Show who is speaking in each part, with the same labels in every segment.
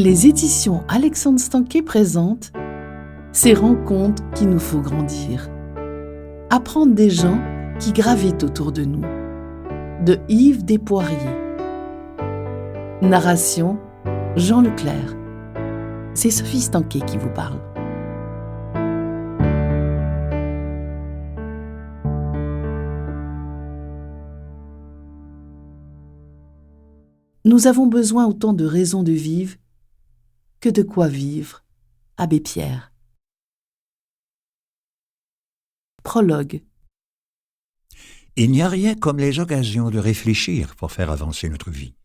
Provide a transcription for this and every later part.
Speaker 1: Les éditions Alexandre Stanquet présentent Ces rencontres qui nous font grandir. Apprendre des gens qui gravitent autour de nous. De Yves Despoiriers. Narration Jean Leclerc. C'est Sophie Stanquet qui vous parle. Nous avons besoin autant de raisons de vivre que de quoi vivre. Abbé Pierre. Prologue.
Speaker 2: Il n'y a rien comme les occasions de réfléchir pour faire avancer notre vie.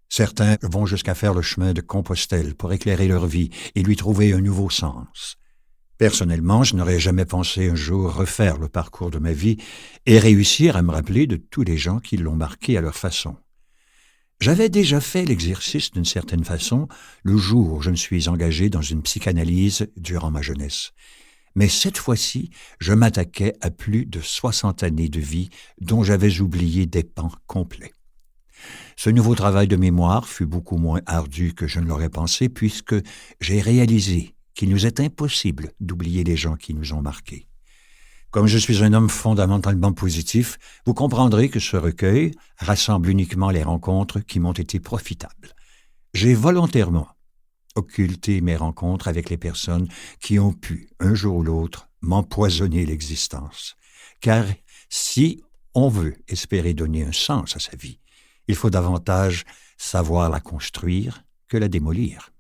Speaker 2: Certains vont jusqu'à faire le chemin de Compostelle pour éclairer leur vie et lui trouver un nouveau sens. Personnellement, je n'aurais jamais pensé un jour refaire le parcours de ma vie et réussir à me rappeler de tous les gens qui l'ont marqué à leur façon. J'avais déjà fait l'exercice d'une certaine façon le jour où je me suis engagé dans une psychanalyse durant ma jeunesse. Mais cette fois-ci, je m'attaquais à plus de 60 années de vie dont j'avais oublié des pans complets. Ce nouveau travail de mémoire fut beaucoup moins ardu que je ne l'aurais pensé puisque j'ai réalisé qu'il nous est impossible d'oublier les gens qui nous ont marqués. Comme je suis un homme fondamentalement positif, vous comprendrez que ce recueil rassemble uniquement les rencontres qui m'ont été profitables. J'ai volontairement occulté mes rencontres avec les personnes qui ont pu, un jour ou l'autre, m'empoisonner l'existence. Car si on veut espérer donner un sens à sa vie, il faut davantage savoir la construire que la démolir.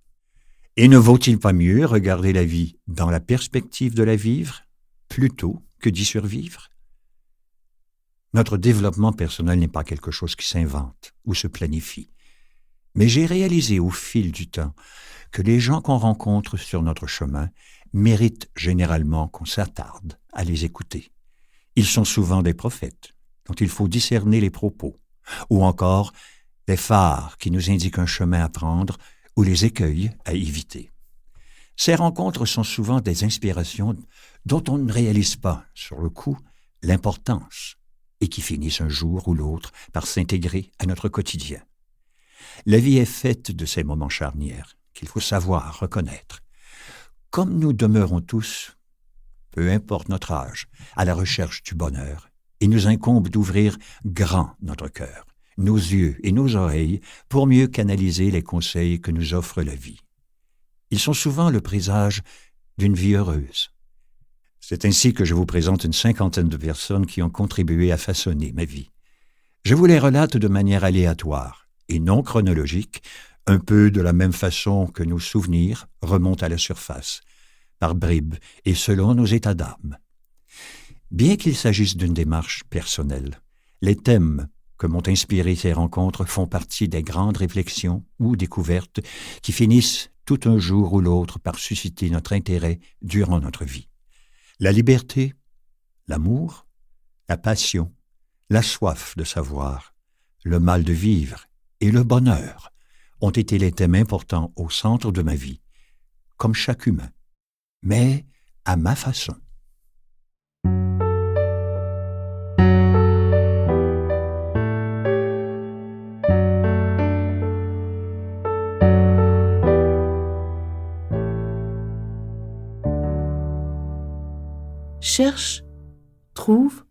Speaker 2: Et ne vaut-il pas mieux regarder la vie dans la perspective de la vivre, plutôt que d'y survivre? Notre développement personnel n'est pas quelque chose qui s'invente ou se planifie. Mais j'ai réalisé au fil du temps que les gens qu'on rencontre sur notre chemin méritent généralement qu'on s'attarde à les écouter. Ils sont souvent des prophètes dont il faut discerner les propos, ou encore des phares qui nous indiquent un chemin à prendre ou les écueils à éviter. Ces rencontres sont souvent des inspirations dont on ne réalise pas, sur le coup, l'importance et qui finissent un jour ou l'autre par s'intégrer à notre quotidien. La vie est faite de ces moments charnières qu'il faut savoir reconnaître. Comme nous demeurons tous, peu importe notre âge, à la recherche du bonheur, il nous incombe d'ouvrir grand notre cœur, nos yeux et nos oreilles pour mieux canaliser les conseils que nous offre la vie. Ils sont souvent le présage d'une vie heureuse. C'est ainsi que je vous présente une 50aine de personnes qui ont contribué à façonner ma vie. Je vous les relate de manière aléatoire et non chronologique, un peu de la même façon que nos souvenirs remontent à la surface, par bribes et selon nos états d'âme. Bien qu'il s'agisse d'une démarche personnelle, les thèmes que m'ont inspiré ces rencontres font partie des grandes réflexions ou découvertes qui finissent tout un jour ou l'autre par susciter notre intérêt durant notre vie. La liberté, l'amour, la passion, la soif de savoir, le mal de vivre et le bonheur ont été les thèmes importants au centre de ma vie, comme chaque humain, mais à ma façon.
Speaker 1: Cherche, trouve,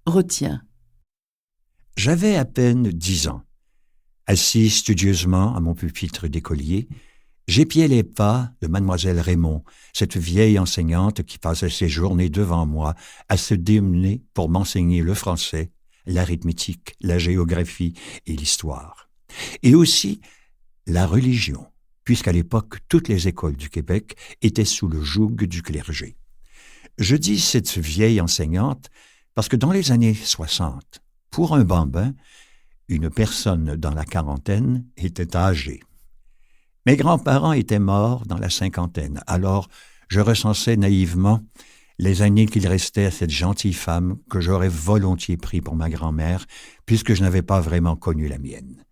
Speaker 1: retiens.
Speaker 2: J'avais à peine 10 ans. Assis studieusement à mon pupitre d'écolier, j'épiais les pas de mademoiselle Raymond, cette vieille enseignante qui passait ses journées devant moi à se démener pour m'enseigner le français, l'arithmétique, la géographie et l'histoire. Et aussi la religion, puisqu'à l'époque, toutes les écoles du Québec étaient sous le joug du clergé. Je dis cette vieille enseignante parce que dans les années 60, pour un bambin, une personne dans la quarantaine était âgée. Mes grands-parents étaient morts dans la cinquantaine, alors je recensais naïvement les années qu'il restait à cette gentille femme que j'aurais volontiers pris pour ma grand-mère, puisque je n'avais pas vraiment connu la mienne.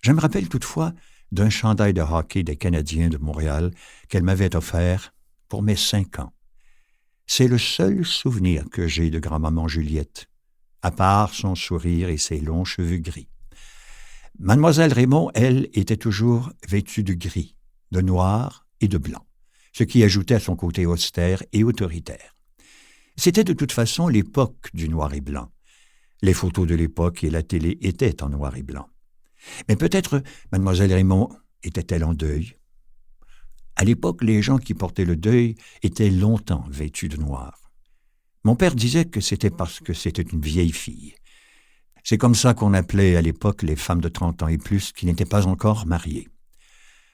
Speaker 2: Je me rappelle toutefois d'un chandail de hockey des Canadiens de Montréal qu'elle m'avait offert pour mes 5 ans. C'est le seul souvenir que j'ai de grand-maman Juliette, à part son sourire et ses longs cheveux gris. Mademoiselle Raymond, elle, était toujours vêtue de gris, de noir et de blanc, ce qui ajoutait à son côté austère et autoritaire. C'était de toute façon l'époque du noir et blanc. Les photos de l'époque et la télé étaient en noir et blanc. Mais peut-être Mademoiselle Raymond était-elle en deuil. À l'époque, les gens qui portaient le deuil étaient longtemps vêtus de noir. Mon père disait que c'était parce que c'était une vieille fille. C'est comme ça qu'on appelait à l'époque les femmes de 30 ans et plus qui n'étaient pas encore mariées.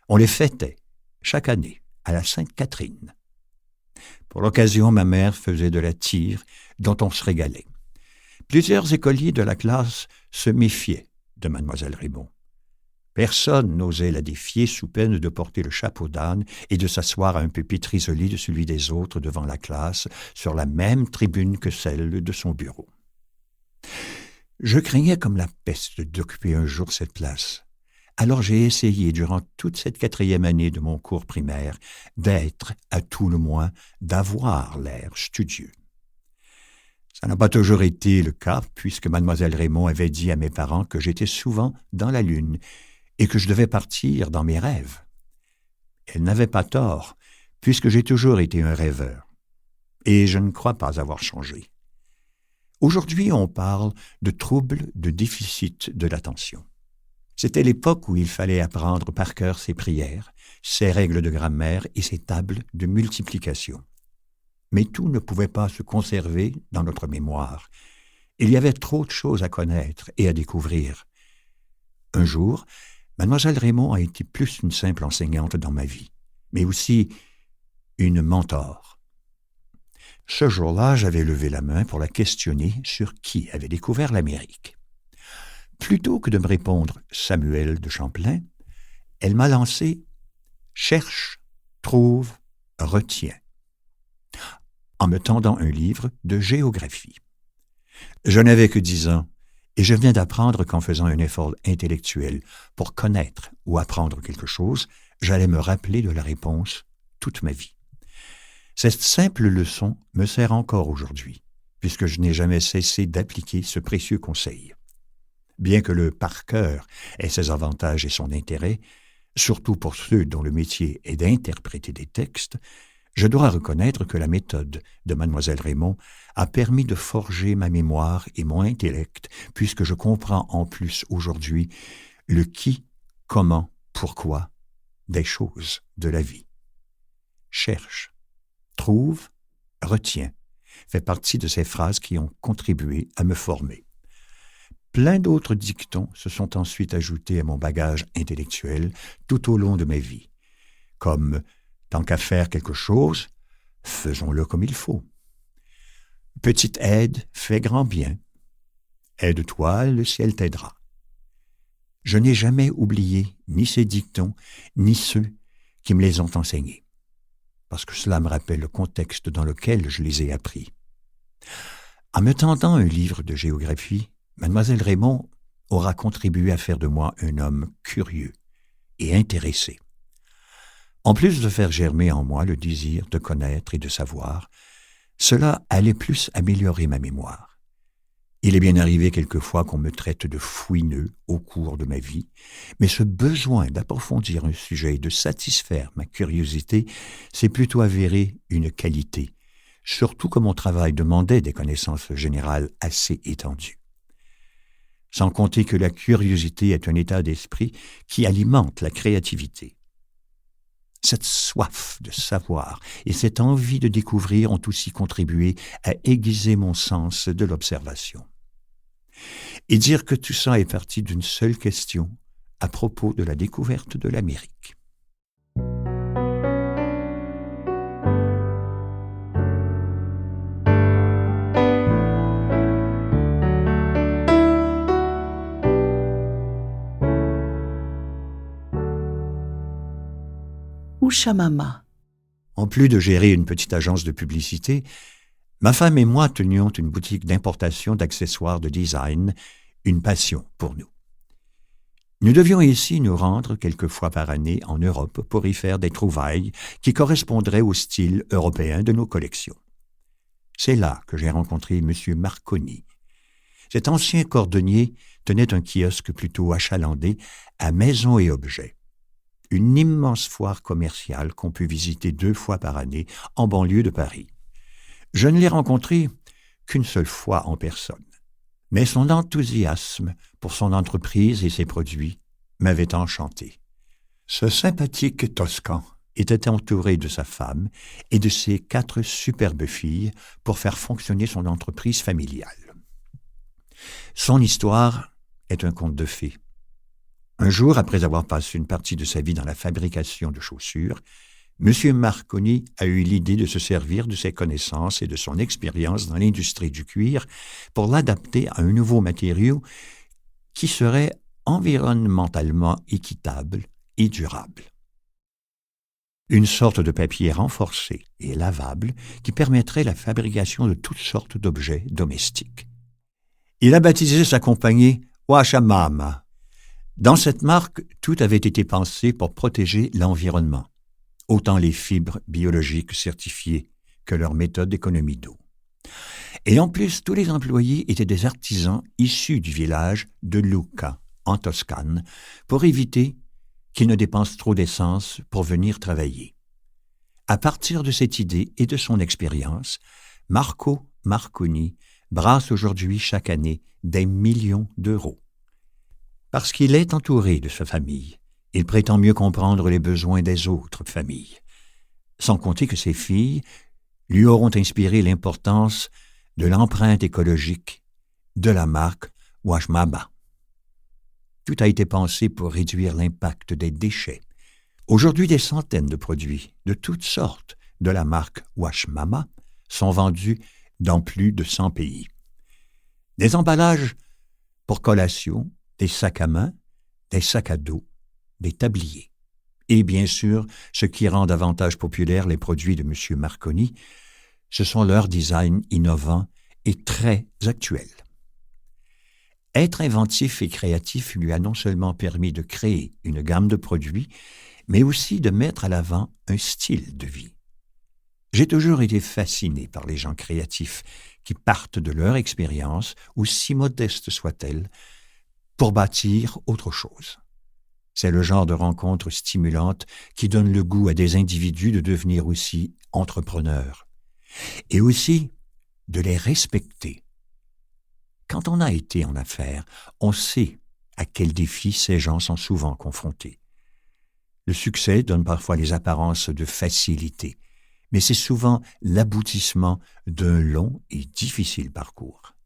Speaker 2: On les fêtait chaque année à la Sainte-Catherine. Pour l'occasion, ma mère faisait de la tire dont on se régalait. Plusieurs écoliers de la classe se méfiaient de Mademoiselle Raymond. Personne n'osait la défier sous peine de porter le chapeau d'âne et de s'asseoir à un pupitre isolé de celui des autres devant la classe, sur la même tribune que celle de son bureau. Je craignais comme la peste d'occuper un jour cette place. Alors j'ai essayé, durant toute cette 4e année de mon cours primaire, d'être, à tout le moins, d'avoir l'air studieux. Ça n'a pas toujours été le cas, puisque Mademoiselle Raymond avait dit à mes parents que j'étais souvent dans la lune et que je devais partir dans mes rêves. Elle n'avait pas tort, puisque j'ai toujours été un rêveur. Et je ne crois pas avoir changé. Aujourd'hui, on parle de troubles de déficit de l'attention. C'était l'époque où il fallait apprendre par cœur ses prières, ses règles de grammaire et ses tables de multiplication. Mais tout ne pouvait pas se conserver dans notre mémoire. Il y avait trop de choses à connaître et à découvrir. Un jour, Mademoiselle Raymond a été plus une simple enseignante dans ma vie, mais aussi une mentor. Ce jour-là, j'avais levé la main pour la questionner sur qui avait découvert l'Amérique. Plutôt que de me répondre « Samuel de Champlain », elle m'a lancé « Cherche, trouve, retiens », en me tendant un livre de géographie. Je n'avais que 10 ans, et je venais d'apprendre qu'en faisant un effort intellectuel pour connaître ou apprendre quelque chose, j'allais me rappeler de la réponse toute ma vie. Cette simple leçon me sert encore aujourd'hui, puisque je n'ai jamais cessé d'appliquer ce précieux conseil. Bien que le par cœur ait ses avantages et son intérêt, surtout pour ceux dont le métier est d'interpréter des textes, je dois reconnaître que la méthode de Mademoiselle Raymond a permis de forger ma mémoire et mon intellect, puisque je comprends en plus aujourd'hui le qui, comment, pourquoi des choses de la vie. Cherche, trouve, retiens fait partie de ces phrases qui ont contribué à me former. Plein d'autres dictons se sont ensuite ajoutés à mon bagage intellectuel tout au long de ma vie, comme « tant qu'à faire quelque chose, faisons-le comme il faut ». « Petite aide fait grand bien ». « Aide-toi, le ciel t'aidera ». Je n'ai jamais oublié ni ces dictons, ni ceux qui me les ont enseignés, parce que cela me rappelle le contexte dans lequel je les ai appris. En me tendant un livre de géographie, Mademoiselle Raymond aura contribué à faire de moi un homme curieux et intéressé. En plus de faire germer en moi le désir de connaître et de savoir, cela allait plus améliorer ma mémoire. Il est bien arrivé quelquefois qu'on me traite de fouineux au cours de ma vie, mais ce besoin d'approfondir un sujet et de satisfaire ma curiosité s'est plutôt avéré une qualité, surtout que mon travail demandait des connaissances générales assez étendues. Sans compter que la curiosité est un état d'esprit qui alimente la créativité. Cette soif de savoir et cette envie de découvrir ont aussi contribué à aiguiser mon sens de l'observation. Et dire que tout ça est parti d'une seule question à propos de la découverte de l'Amérique.
Speaker 1: Chamama.
Speaker 2: En plus de gérer une petite agence de publicité, ma femme et moi tenions une boutique d'importation d'accessoires de design, une passion pour nous. Nous devions ici nous rendre quelques fois par année en Europe pour y faire des trouvailles qui correspondraient au style européen de nos collections. C'est là que j'ai rencontré M. Marconi. Cet ancien cordonnier tenait un kiosque plutôt achalandé à maisons et objets. Une immense foire commerciale qu'on peut visiter 2 fois par année en banlieue de Paris. Je ne l'ai rencontré qu'une seule fois en personne. Mais son enthousiasme pour son entreprise et ses produits m'avait enchanté. Ce sympathique Toscan était entouré de sa femme et de ses 4 superbes filles pour faire fonctionner son entreprise familiale. Son histoire est un conte de fées. Un jour, après avoir passé une partie de sa vie dans la fabrication de chaussures, M. Marconi a eu l'idée de se servir de ses connaissances et de son expérience dans l'industrie du cuir pour l'adapter à un nouveau matériau qui serait environnementalement équitable et durable. Une sorte de papier renforcé et lavable qui permettrait la fabrication de toutes sortes d'objets domestiques. Il a baptisé sa compagnie Washamama. Dans cette marque, tout avait été pensé pour protéger l'environnement, autant les fibres biologiques certifiées que leur méthode d'économie d'eau. Et en plus, tous les employés étaient des artisans issus du village de Lucca, en Toscane, pour éviter qu'ils ne dépensent trop d'essence pour venir travailler. À partir de cette idée et de son expérience, Marco Marconi brasse aujourd'hui chaque année des millions d'euros. Parce qu'il est entouré de sa famille, il prétend mieux comprendre les besoins des autres familles. Sans compter que ses filles lui auront inspiré l'importance de l'empreinte écologique de la marque Washmama. Tout a été pensé pour réduire l'impact des déchets. Aujourd'hui, des centaines de produits de toutes sortes de la marque Washmama sont vendus dans plus de 100 pays. Des emballages pour collation, des sacs à main, des sacs à dos, des tabliers. Et bien sûr, ce qui rend davantage populaires les produits de M. Marconi, ce sont leurs designs innovants et très actuels. Être inventif et créatif lui a non seulement permis de créer une gamme de produits, mais aussi de mettre à l'avant un style de vie. J'ai toujours été fasciné par les gens créatifs qui partent de leur expérience, aussi modeste soit-elle, pour bâtir autre chose. C'est le genre de rencontre stimulante qui donne le goût à des individus de devenir aussi entrepreneurs et aussi de les respecter. Quand on a été en affaires, on sait à quels défis ces gens sont souvent confrontés. Le succès donne parfois les apparences de facilité, mais c'est souvent l'aboutissement d'un long et difficile parcours.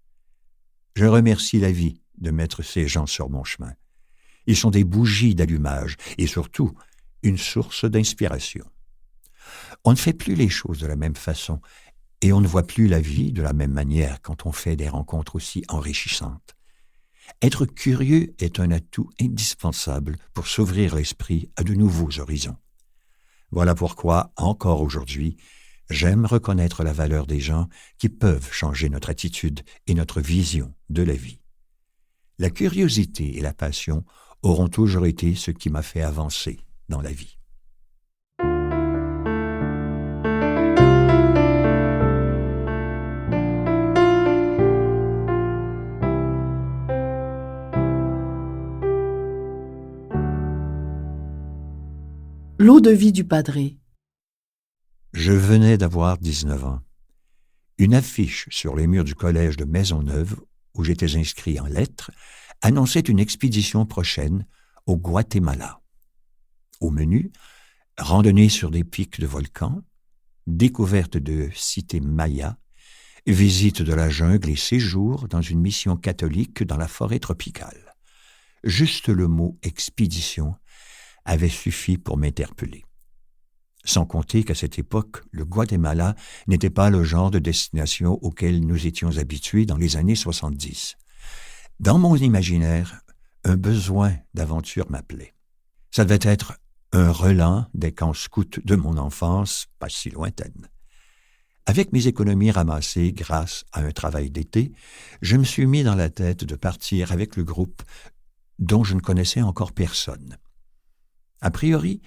Speaker 2: Je remercie la vie de mettre ces gens sur mon chemin. Ils sont des bougies d'allumage et surtout une source d'inspiration. On ne fait plus les choses de la même façon et on ne voit plus la vie de la même manière quand on fait des rencontres aussi enrichissantes. Être curieux est un atout indispensable pour s'ouvrir l'esprit à de nouveaux horizons. Voilà pourquoi, encore aujourd'hui, j'aime reconnaître la valeur des gens qui peuvent changer notre attitude et notre vision de la vie. La curiosité et la passion auront toujours été ce qui m'a fait avancer dans la vie.
Speaker 1: L'eau de vie du padré.
Speaker 2: Je venais d'avoir 19 ans. Une affiche sur les murs du collège de Maisonneuve, où j'étais inscrit en lettres, annonçait une expédition prochaine au Guatemala. Au menu, randonnée sur des pics de volcans, découverte de cités mayas, visite de la jungle et séjour dans une mission catholique dans la forêt tropicale. Juste le mot « expédition » avait suffi pour m'interpeller. Sans compter qu'à cette époque, le Guatemala n'était pas le genre de destination auquel nous étions habitués dans les années 70. Dans mon imaginaire, un besoin d'aventure m'appelait. Ça devait être un relent des camps scouts de mon enfance, pas si lointaine. Avec mes économies ramassées grâce à un travail d'été, je me suis mis dans la tête de partir avec le groupe dont je ne connaissais encore personne. A priori,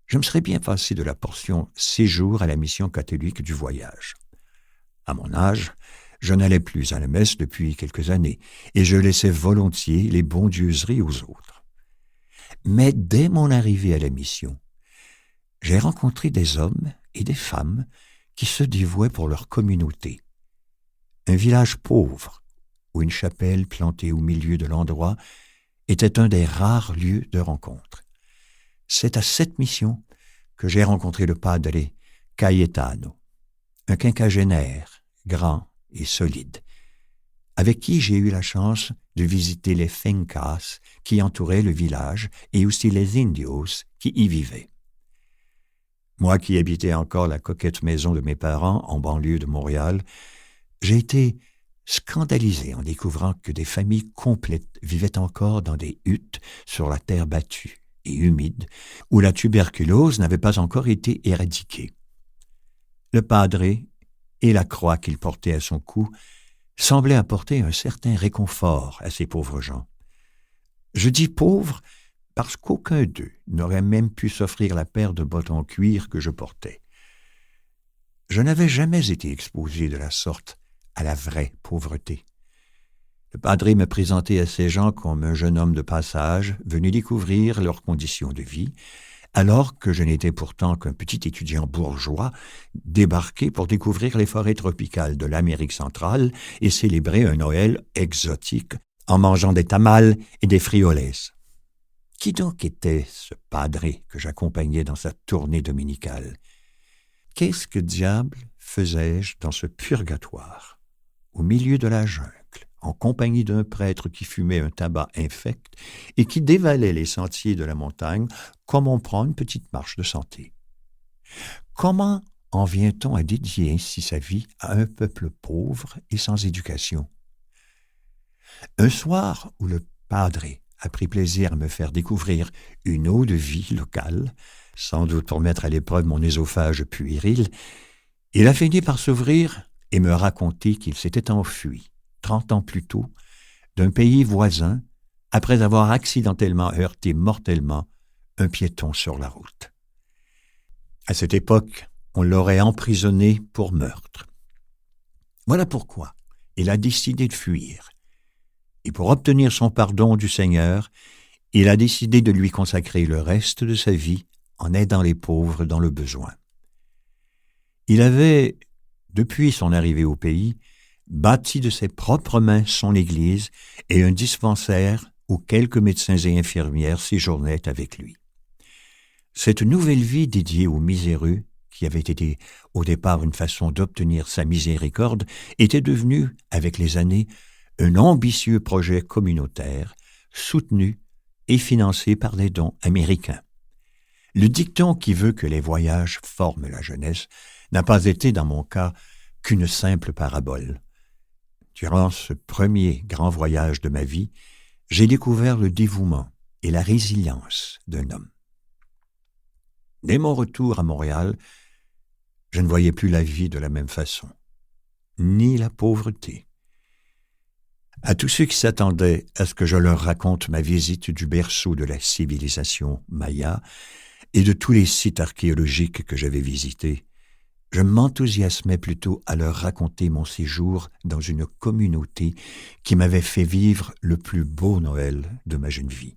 Speaker 2: je me serais bien passé de la portion séjour à la mission catholique du voyage. À mon âge, Je n'allais plus à la messe depuis quelques années, et je laissais volontiers les bondieuseries aux autres. Mais dès mon arrivée à la mission, j'ai rencontré des hommes et des femmes qui se dévouaient pour leur communauté. Un village pauvre, où une chapelle plantée au milieu de l'endroit était un des rares lieux de rencontre. C'est à cette mission que j'ai rencontré le padre Cayetano, un quinquagénaire, grand et solide, avec qui j'ai eu la chance de visiter les fincas qui entouraient le village et aussi les indios qui y vivaient. Moi qui habitais encore la coquette maison de mes parents en banlieue de Montréal, j'ai été scandalisé en découvrant que des familles complètes vivaient encore dans des huttes sur la terre battue et humide, où la tuberculose n'avait pas encore été éradiquée. Le padre et la croix qu'il portait à son cou semblaient apporter un certain réconfort à ces pauvres gens. Je dis pauvres parce qu'aucun d'eux n'aurait même pu s'offrir la paire de bottes en cuir que je portais. Je n'avais jamais été exposé de la sorte à la vraie pauvreté. Le padre me présentait à ces gens comme un jeune homme de passage venu découvrir leurs conditions de vie, alors que je n'étais pourtant qu'un petit étudiant bourgeois débarqué pour découvrir les forêts tropicales de l'Amérique centrale et célébrer un Noël exotique en mangeant des tamales et des frioles. Qui donc était ce padre que j'accompagnais dans sa tournée dominicale? Qu'est-ce que diable faisais-je dans ce purgatoire, au milieu de la jungle, en compagnie d'un prêtre qui fumait un tabac infect et qui dévalait les sentiers de la montagne comme on prend une petite marche de santé? Comment en vient-on à dédier ainsi sa vie à un peuple pauvre et sans éducation? Un soir où le padre a pris plaisir à me faire découvrir une eau de vie locale, sans doute pour mettre à l'épreuve mon œsophage puéril, il a fini par s'ouvrir et me raconter qu'il s'était enfui, 30 ans plus tôt, d'un pays voisin, après avoir accidentellement heurté mortellement un piéton sur la route. À cette époque, on l'aurait emprisonné pour meurtre. Voilà pourquoi il a décidé de fuir. Et pour obtenir son pardon du Seigneur, il a décidé de lui consacrer le reste de sa vie en aidant les pauvres dans le besoin. Il avait, depuis son arrivée au pays, bâti de ses propres mains son église et un dispensaire où quelques médecins et infirmières séjournaient avec lui. Cette nouvelle vie dédiée aux miséreux, qui avait été au départ une façon d'obtenir sa miséricorde, était devenue, avec les années, un ambitieux projet communautaire, soutenu et financé par des dons américains. Le dicton qui veut que les voyages forment la jeunesse n'a pas été, dans mon cas, qu'une simple parabole. Durant ce premier grand voyage de ma vie, j'ai découvert le dévouement et la résilience d'un homme. Dès mon retour à Montréal, je ne voyais plus la vie de la même façon, ni la pauvreté. À tous ceux qui s'attendaient à ce que je leur raconte ma visite du berceau de la civilisation maya et de tous les sites archéologiques que j'avais visités, je m'enthousiasmais plutôt à leur raconter mon séjour dans une communauté qui m'avait fait vivre le plus beau Noël de ma jeune vie.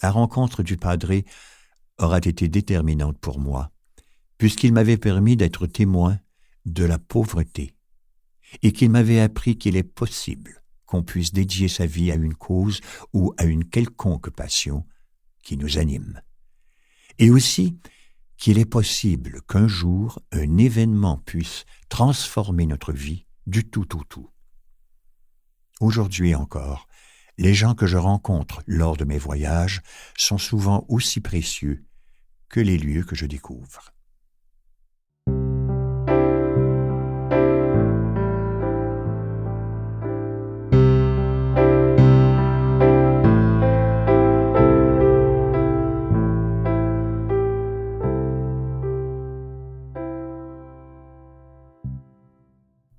Speaker 2: La rencontre du padre aura été déterminante pour moi, puisqu'il m'avait permis d'être témoin de la pauvreté et qu'il m'avait appris qu'il est possible qu'on puisse dédier sa vie à une cause ou à une quelconque passion qui nous anime. Et aussi qu'il est possible qu'un jour, un événement puisse transformer notre vie du tout au tout. Aujourd'hui encore, les gens que je rencontre lors de mes voyages sont souvent aussi précieux que les lieux que je découvre.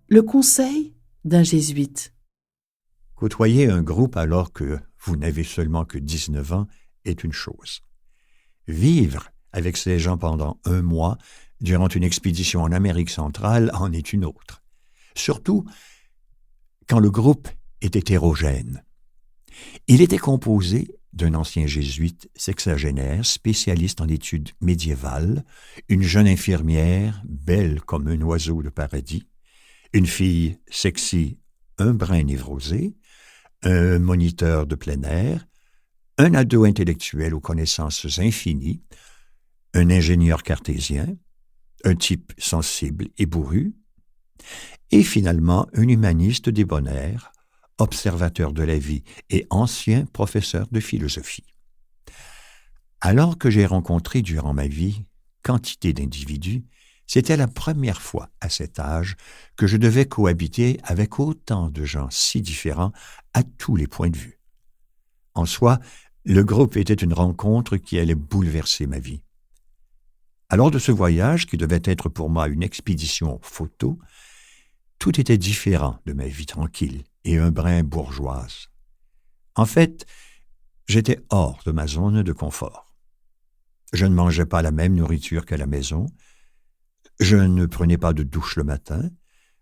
Speaker 1: Le conseil d'un jésuite.
Speaker 2: Côtoyer un groupe alors que vous n'avez seulement que 19 ans est une chose. Vivre avec ces gens pendant 1 mois durant une expédition en Amérique centrale en est une autre. surtout quand le groupe est hétérogène. Il était composé d'un ancien jésuite sexagénaire, spécialiste en études médiévales, une jeune infirmière, belle comme un oiseau de paradis, une fille sexy, un brin névrosé, un moniteur de plein air, un ado intellectuel aux connaissances infinies, un ingénieur cartésien, un type sensible et bourru, et finalement un humaniste débonnaire, observateur de la vie et ancien professeur de philosophie. Alors que j'ai rencontré durant ma vie quantité d'individus, c'était la première fois à cet âge que je devais cohabiter avec autant de gens si différents à tous les points de vue. En soi, le groupe était une rencontre qui allait bouleverser ma vie. Alors de ce voyage, qui devait être pour moi une expédition photo, tout était différent de ma vie tranquille et un brin bourgeoise. En fait, j'étais hors de ma zone de confort. Je ne mangeais pas la même nourriture qu'à la maison, je ne prenais pas de douche le matin,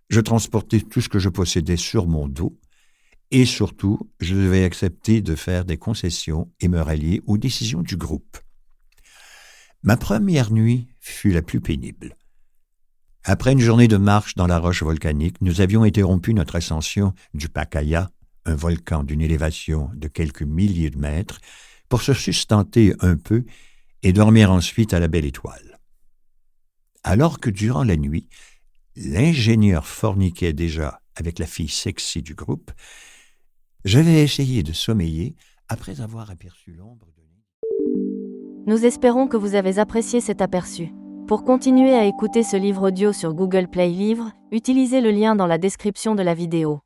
Speaker 2: je transportais tout ce que je possédais sur mon dos, et surtout, je devais accepter de faire des concessions et me rallier aux décisions du groupe. Ma première nuit fut la plus pénible. Après une journée de marche dans la roche volcanique, nous avions interrompu notre ascension du Pacaya, un volcan d'une élévation de quelques milliers de mètres, pour se sustenter un peu et dormir ensuite à la belle étoile. Alors que durant la nuit, l'ingénieur forniquait déjà avec la fille sexy du groupe, j'avais essayé de sommeiller après avoir aperçu l'ombre de...
Speaker 3: Nous espérons que vous avez apprécié cet aperçu. Pour continuer à écouter ce livre audio sur Google Play Livres, utilisez le lien dans la description de la vidéo.